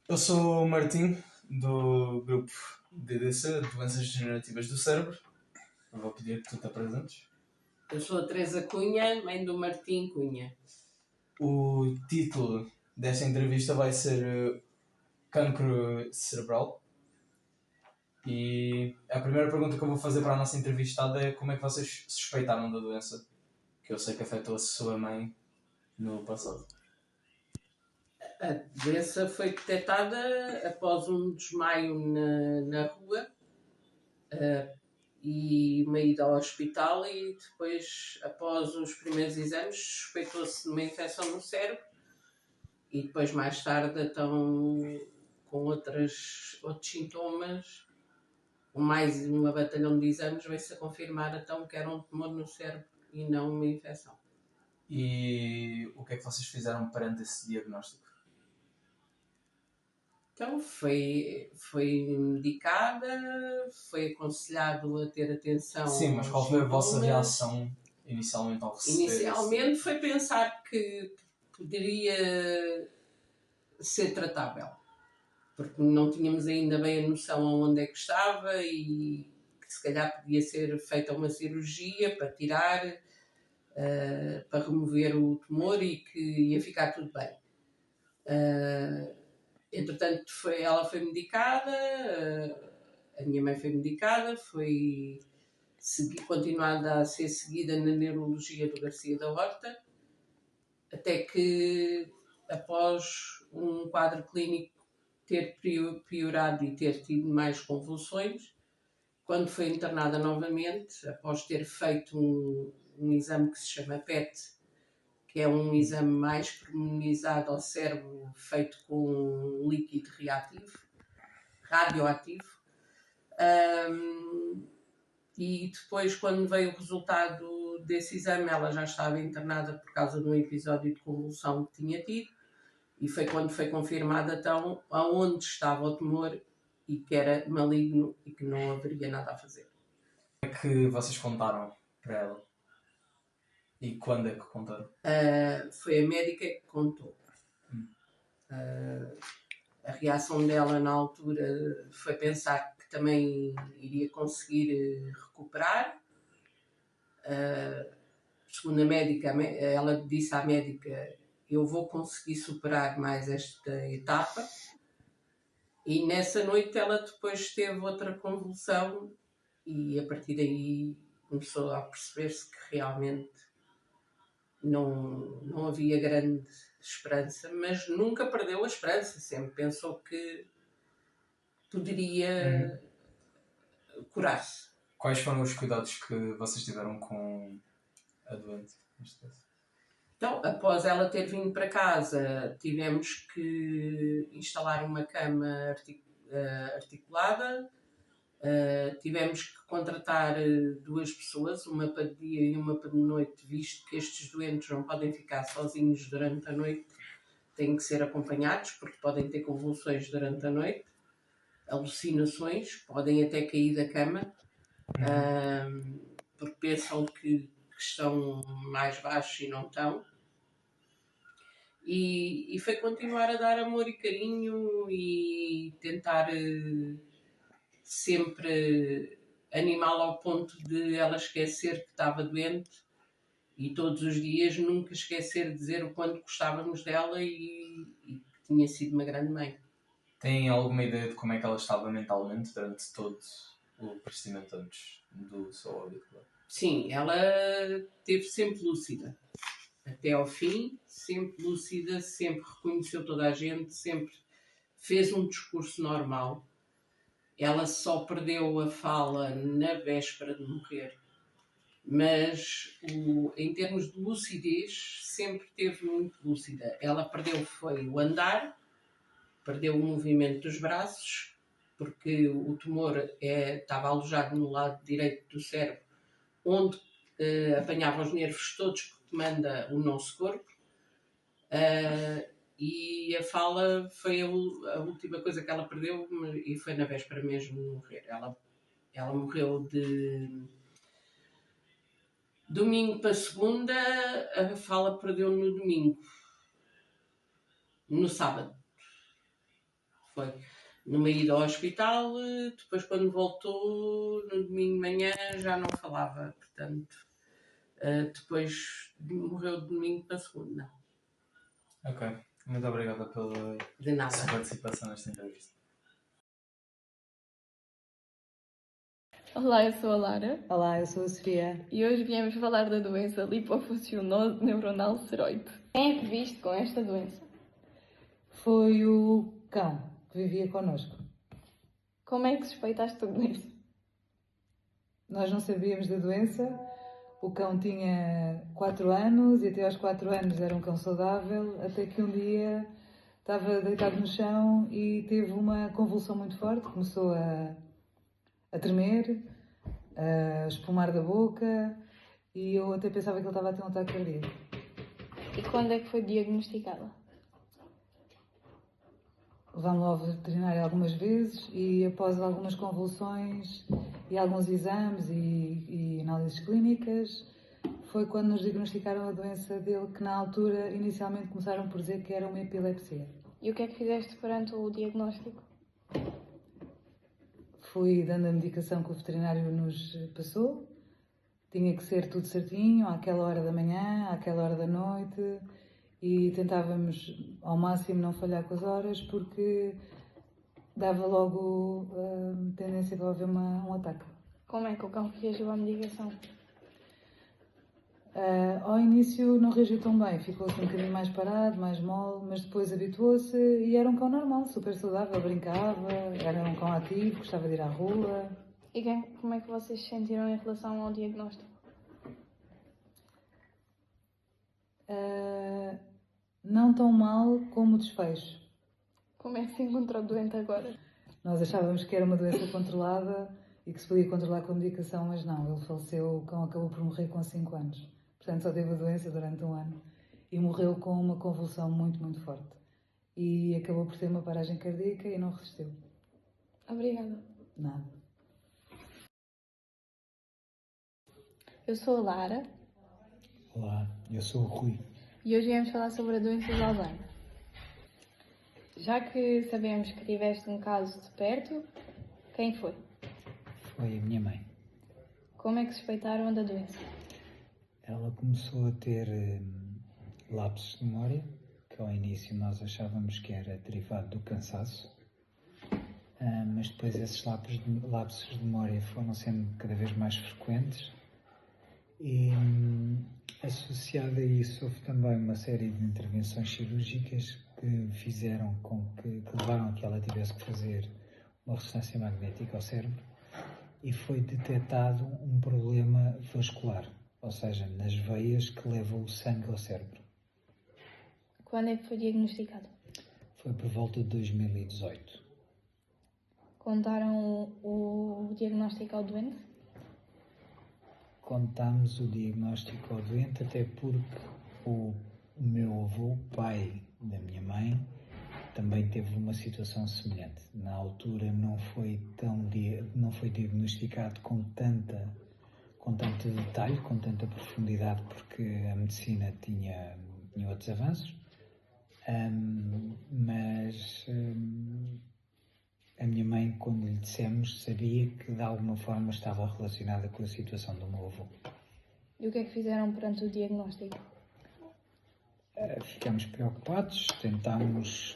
Eu sou o Martim, do grupo DDC, Doenças Degenerativas do Cérebro. Eu vou pedir que tu te apresentes. Eu sou a Teresa Cunha, mãe do Martim Cunha. O título desta entrevista vai ser Cancro Cerebral. E a primeira pergunta que eu vou fazer para a nossa entrevistada é como é que vocês suspeitaram da doença, que eu sei que afetou a sua mãe no passado. A doença foi detectada após um desmaio na rua e uma ida ao hospital, e depois, após os primeiros exames, suspeitou-se de uma infecção no cérebro e depois, mais tarde, então, com outros sintomas, com mais uma batalhão de exames, veio-se a confirmar então que era um tumor no cérebro e não uma infecção. E o que é que vocês fizeram perante esse diagnóstico? Então foi medicada, foi aconselhado a ter atenção. Sim, mas aos qual foi a vossa sintomas. reação inicialmente ao receber Inicialmente foi pensar que poderia ser tratável, porque não tínhamos ainda bem a noção aonde é que estava e que se calhar podia ser feita uma cirurgia para tirar, para remover o tumor e que ia ficar tudo bem. Entretanto, ela foi medicada, a minha mãe foi medicada, foi continuada a ser seguida na neurologia do Garcia da Horta, até que, após um quadro clínico ter piorado e ter tido mais convulsões, quando foi internada novamente, após ter feito um exame que se chama PET, que é um exame mais pormenorizado ao cérebro, feito com um líquido radioativo. E depois, quando veio o resultado desse exame, ela já estava internada por causa de um episódio de convulsão que tinha tido, e foi quando foi confirmada então aonde estava o tumor e que era maligno e que não haveria nada a fazer. Como é que vocês contaram para ela? E quando é que contaram? Foi a médica que contou. A reação dela na altura foi pensar que também iria conseguir recuperar. Segundo a médica, ela disse à médica: eu vou conseguir superar mais esta etapa. E nessa noite ela depois teve outra convulsão e a partir daí começou a perceber-se que realmente não havia grande esperança, mas nunca perdeu a esperança, sempre pensou que poderia curar-se. Quais foram os cuidados que vocês tiveram com a doente, neste caso? Então, após ela ter vindo para casa, tivemos que instalar uma cama articulada, tivemos que contratar 2 pessoas, uma para de dia e uma para de noite, visto que estes doentes não podem ficar sozinhos durante a noite, têm que ser acompanhados, porque podem ter convulsões durante a noite, alucinações, podem até cair da cama, porque pensam que estão mais baixos e não estão. E foi continuar a dar amor e carinho e tentar sempre animá-la ao ponto de ela esquecer que estava doente, e todos os dias nunca esquecer de dizer o quanto gostávamos dela e que tinha sido uma grande mãe. Tem alguma ideia de como é que ela estava mentalmente durante todo o procedimento antes do seu óbito? Sim, ela esteve sempre lúcida. Até ao fim, sempre lúcida, sempre reconheceu toda a gente, sempre fez um discurso normal. Ela só perdeu a fala na véspera de morrer, mas em termos de lucidez sempre esteve muito lúcida. Ela perdeu foi o andar, perdeu o movimento dos braços, porque o tumor estava alojado no lado direito do cérebro, onde apanhava os nervos todos que comanda o nosso corpo. E a fala foi a última coisa que ela perdeu, e foi na véspera mesmo de morrer. Ela morreu de domingo para segunda, a fala perdeu no domingo, no sábado. Foi numa ida ao hospital, depois quando voltou, no domingo de manhã, já não falava, portanto, depois morreu de domingo para segunda. Ok, muito obrigada pela De nada. sua participação nesta entrevista. Olá, eu sou a Lara Olá, eu sou a Sofia. e hoje viemos falar da doença lipofuncionose neuronal ceroide. Quem é que viste com esta doença? Foi o cão que vivia connosco. Como é que suspeitaste da doença? Nós não sabíamos da doença. O cão tinha 4 anos e até aos 4 anos era um cão saudável, até que um dia estava deitado no chão e teve uma convulsão muito forte. Começou a tremer, a espumar da boca e eu até pensava que ele estava a ter um ataque cardíaco. E quando é que foi diagnosticada? Levámos-lo ao veterinário algumas vezes e após algumas convulsões e alguns exames e análises clínicas, foi quando nos diagnosticaram a doença dele, que na altura inicialmente começaram por dizer que era uma epilepsia. E o que é que fizeste perante o diagnóstico? Fui dando a medicação que o veterinário nos passou, tinha que ser tudo certinho, àquela hora da manhã, àquela hora da noite, e tentávamos ao máximo não falhar com as horas, porque dava logo a tendência de haver um ataque. Como é que o cão reagiu à medicação? Ao início não reagiu tão bem, ficou assim um bocadinho mais parado, mais mole, mas depois habituou-se e era um cão normal, super saudável, brincava, era um cão ativo, gostava de ir à rua. E como é que vocês se sentiram em relação ao diagnóstico? Não tão mal como o desfecho. Como é que se encontrou doente agora? Nós achávamos que era uma doença controlada e que se podia controlar com a medicação, mas não, ele faleceu, o cão acabou por morrer com 5 anos. Portanto, só teve a doença durante 1 ano e morreu com uma convulsão muito, muito forte. E acabou por ter uma paragem cardíaca e não resistiu. Obrigada. Nada. Eu sou a Lara Olá, eu sou o Rui. e hoje viemos falar sobre a doença de Alzheimer. Já que sabemos que tiveste um caso de perto, quem foi? Foi a minha mãe. Como é que suspeitaram da doença? Ela começou a ter lapsos de memória, que ao início nós achávamos que era derivado do cansaço, mas depois esses lapsos de memória foram sendo cada vez mais frequentes e associado a isso houve também uma série de intervenções cirúrgicas que fizeram que levaram a que ela tivesse que fazer uma ressonância magnética ao cérebro e foi detectado um problema vascular, ou seja, nas veias que levam o sangue ao cérebro. Quando é que foi diagnosticado? Foi por volta de 2018. Contaram o diagnóstico ao doente? Contámos o diagnóstico ao doente, até porque o meu avô, pai da minha mãe, também teve uma situação semelhante. Na altura não foi diagnosticado com tanto detalhe, com tanta profundidade, porque a medicina tinha outros avanços, mas a minha mãe, quando lhe dissemos, sabia que de alguma forma estava relacionada com a situação do meu avô. E o que é que fizeram perante o diagnóstico? Ficamos preocupados, tentámos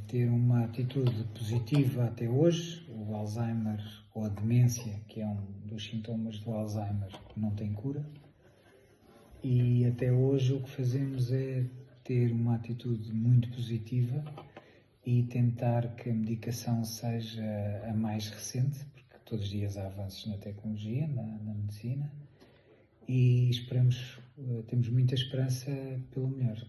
ter uma atitude positiva até hoje. O Alzheimer, ou a demência, que é um dos sintomas do Alzheimer, não tem cura. E até hoje o que fazemos é ter uma atitude muito positiva e tentar que a medicação seja a mais recente, porque todos os dias há avanços na tecnologia, na medicina, e temos muita esperança pelo melhor.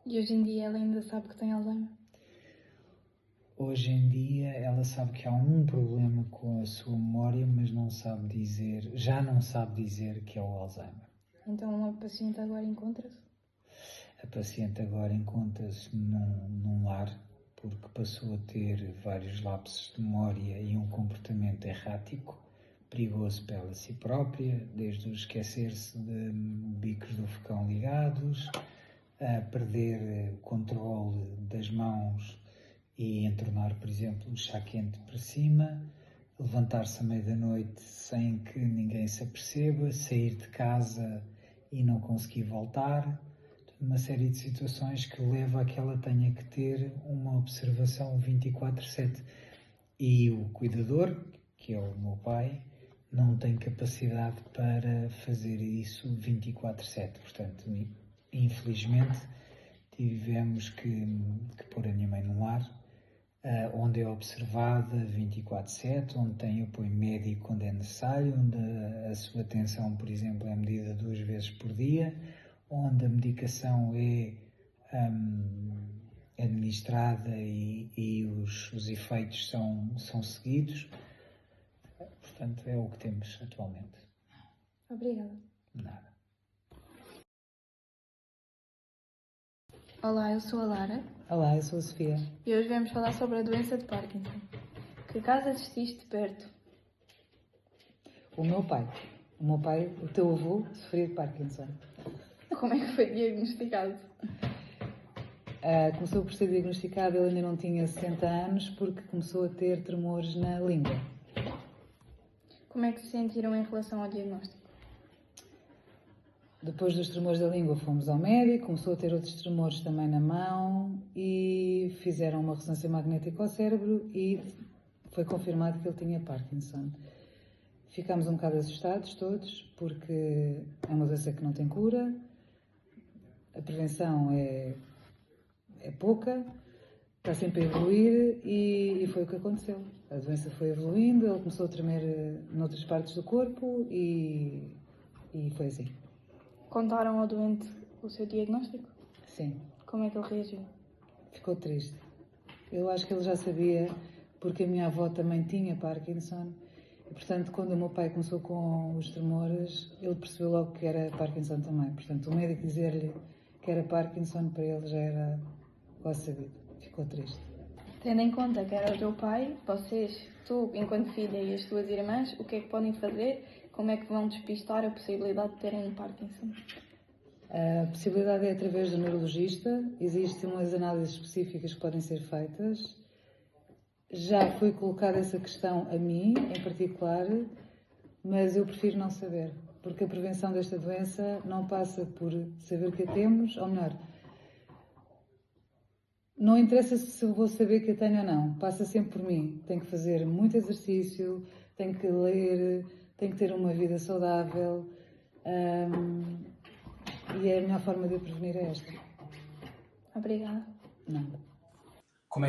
E hoje em dia ela ainda sabe que tem Alzheimer? Hoje em dia ela sabe que há um problema com a sua memória, mas já não sabe dizer que é o Alzheimer. Então a paciente agora encontra-se? A paciente agora encontra-se num lar, porque passou a ter vários lapsos de memória e um comportamento errático, perigoso para ela si própria, desde o esquecer-se de bicos do facão ligados, a perder o controle das mãos e entornar, por exemplo, o chá quente para cima, levantar-se à meia da noite sem que ninguém se aperceba, sair de casa e não conseguir voltar. Uma série de situações que leva a que ela tenha que ter uma observação 24/7. E o cuidador, que é o meu pai, não tem capacidade para fazer isso 24/7. Portanto, infelizmente, tivemos que pôr a minha mãe no lar, onde é observada 24/7, onde tem apoio médico quando é necessário, onde a sua atenção, por exemplo, é medida 2 vezes por dia, onde a medicação é administrada e os efeitos são seguidos. Portanto, é o que temos atualmente. Obrigada. Nada. Olá, eu sou a Lara Olá, eu sou a Sofia. e hoje vamos falar sobre a doença de Parkinson. Que caso assististe de perto? O meu pai, o teu avô, sofria de Parkinson. Como é que foi diagnosticado? Começou por ser diagnosticado, ele ainda não tinha 60 anos, porque começou a ter tremores na língua. Como é que se sentiram em relação ao diagnóstico? Depois dos tremores da língua fomos ao médico, começou a ter outros tremores também na mão e fizeram uma ressonância magnética ao cérebro e foi confirmado que ele tinha Parkinson. Ficámos um bocado assustados todos, porque é uma doença que não tem cura, a prevenção é pouca, está sempre a evoluir e foi o que aconteceu. A doença foi evoluindo, ele começou a tremer noutras partes do corpo e foi assim. Contaram ao doente o seu diagnóstico? Sim, Como é que ele reagiu? ficou triste. Eu acho que ele já sabia, porque a minha avó também tinha Parkinson. E, portanto, quando o meu pai começou com os tremores, ele percebeu logo que era Parkinson também. Portanto, o médico dizer-lhe que era Parkinson, para ele já era quase sabido. Ficou triste. Tendo em conta que era o teu pai, vocês, tu enquanto filha e as tuas irmãs, o que é que podem fazer? Como é que vão despistar a possibilidade de terem Parkinson? A possibilidade é através do neurologista. Existem umas análises específicas que podem ser feitas. Já foi colocada essa questão a mim, em particular, mas eu prefiro não saber, porque a prevenção desta doença não passa por saber que a temos, ou melhor, não interessa se eu vou saber que a tenho ou não, passa sempre por mim. Tenho que fazer muito exercício, tenho que ler, tenho que ter uma vida saudável, e a melhor forma de a prevenir é esta. Obrigada. Nada. Como é